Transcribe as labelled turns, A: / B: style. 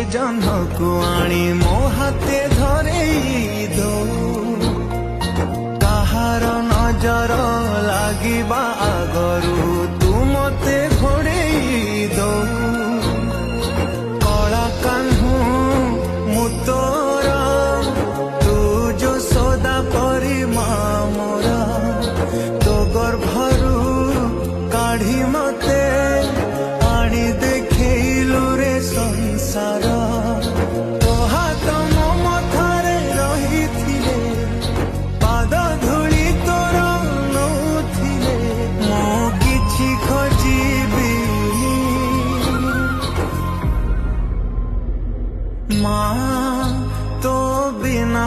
A: ଜହ୍ନକୁ ଆଣି ମୋ ହାତେ ଧରେଇ ଦଉ କାହାର ନଜର ଲାଗିବା ଆଗରୁ ତୁ ମତେ ଘୋଡ଼େଇ ଦଉ କଳା କାହ୍ନୁ ମୁଁ ତୋର ତୁ ଯଶୋଦା ପରି ମା ମୋର ତୋ ଗର୍ଭରୁ କାଢି ମତେ ଆଣି ଦେଖେଇଲୁ ରେ ସଂସାର ତୋ ହାତ ମୋ ମଥାରେ ରହିଥିଲେ ପାଦ ଧୂଳି ତୋର ନଉଥିଲେ ମୁଁ କିଛି ଖୋଜିବିନି ମା ତୋ ବିନା